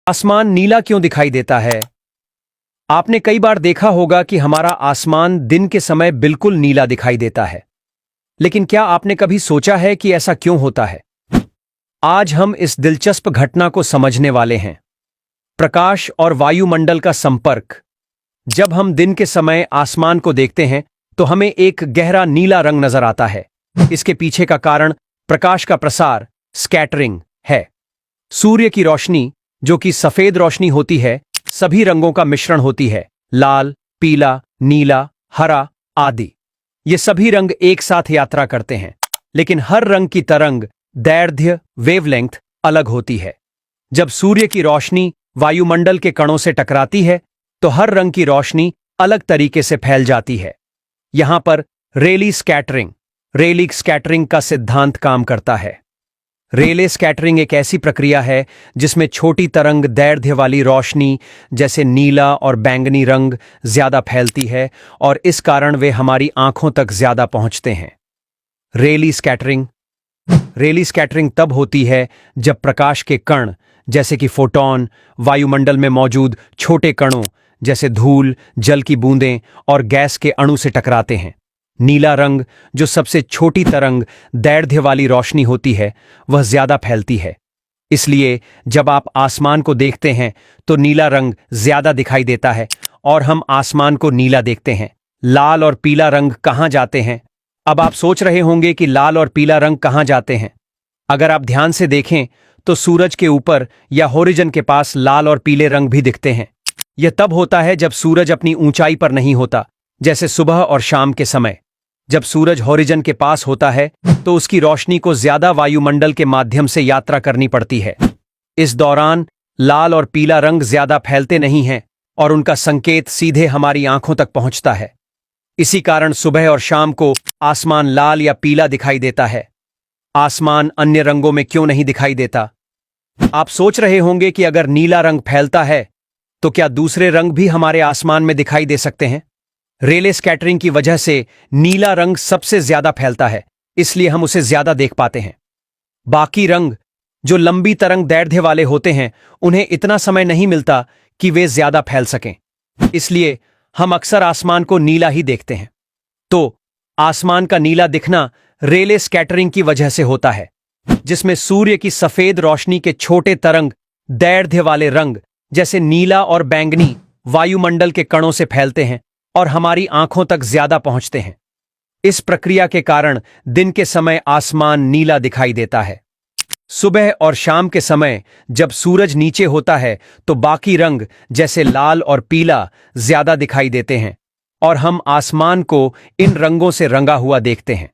आसमान नीला क्यों दिखाई देता है? आपने कई बार देखा होगा कि हमारा आसमान दिन के समय बिल्कुल नीला दिखाई देता है, लेकिन क्या आपने कभी सोचा है कि ऐसा क्यों होता है? आज हम इस दिलचस्प घटना को समझने वाले हैं। प्रकाश और वायुमंडल का संपर्क। जब हम दिन के समय आसमान को देखते हैं तो हमें एक गहरा नीला रंग नजर आता है। इसके पीछे का कारण प्रकाश का प्रसार, स्कैटरिंग है। सूर्य की रोशनी, जो कि सफेद रोशनी होती है, सभी रंगों का मिश्रण होती है। लाल, पीला, नीला, हरा आदि। ये सभी रंग एक साथ यात्रा करते हैं, लेकिन हर रंग की तरंग दैर्ध्य, वेवलेंथ अलग होती है। जब सूर्य की रोशनी वायुमंडल के कणों से टकराती है तो हर रंग की रोशनी अलग तरीके से फैल जाती है। यहां पर रेली स्कैटरिंग का सिद्धांत काम करता है। रेले स्कैटरिंग एक ऐसी प्रक्रिया है जिसमें छोटी तरंग दैर्ध्य वाली रोशनी, जैसे नीला और बैंगनी रंग, ज्यादा फैलती है और इस कारण वे हमारी आंखों तक ज्यादा पहुंचते हैं। रेली स्कैटरिंग तब होती है जब प्रकाश के कण, जैसे कि फोटॉन, वायुमंडल में मौजूद छोटे कणों जैसे धूल, जल की बूंदें और गैस के अणु से टकराते हैं। नीला रंग, जो सबसे छोटी तरंग दैर्ध्य वाली रोशनी होती है, वह ज्यादा फैलती है। इसलिए जब आप आसमान को देखते हैं तो नीला रंग ज्यादा दिखाई देता है और हम आसमान को नीला देखते हैं। लाल और पीला रंग कहां जाते हैं? अब आप सोच रहे होंगे कि लाल और पीला रंग कहां जाते हैं। अगर आप ध्यान से देखें तो सूरज के ऊपर या होरिजन के पास लाल और पीले रंग भी दिखते हैं। यह तब होता है जब सूरज अपनी ऊंचाई पर नहीं होता, जैसे सुबह और शाम के समय। जब सूरज होरिजन के पास होता है तो उसकी रोशनी को ज्यादा वायुमंडल के माध्यम से यात्रा करनी पड़ती है। इस दौरान लाल और पीला रंग ज्यादा फैलते नहीं हैं और उनका संकेत सीधे हमारी आंखों तक पहुंचता है। इसी कारण सुबह और शाम को आसमान लाल या पीला दिखाई देता है। आसमान अन्य रंगों में क्यों नहीं दिखाई देता? आप सोच रहे होंगे कि अगर नीला रंग फैलता है तो क्या दूसरे रंग भी हमारे आसमान में दिखाई दे सकते हैं? रेले स्कैटरिंग की वजह से नीला रंग सबसे ज्यादा फैलता है, इसलिए हम उसे ज्यादा देख पाते हैं। बाकी रंग, जो लंबी तरंग दैर्ध्य वाले होते हैं, उन्हें इतना समय नहीं मिलता कि वे ज्यादा फैल सकें। इसलिए हम अक्सर आसमान को नीला ही देखते हैं। तो आसमान का नीला दिखना रेले स्कैटरिंग की वजह से होता है, जिसमें सूर्य की सफेद रोशनी के छोटे तरंग दैर्ध्य वाले रंग, जैसे नीला और बैंगनी, वायुमंडल के कणों से फैलते हैं और हमारी आंखों तक ज्यादा पहुंचते हैं। इस प्रक्रिया के कारण दिन के समय आसमान नीला दिखाई देता है। सुबह और शाम के समय जब सूरज नीचे होता है तो बाकी रंग, जैसे लाल और पीला, ज्यादा दिखाई देते हैं और हम आसमान को इन रंगों से रंगा हुआ देखते हैं।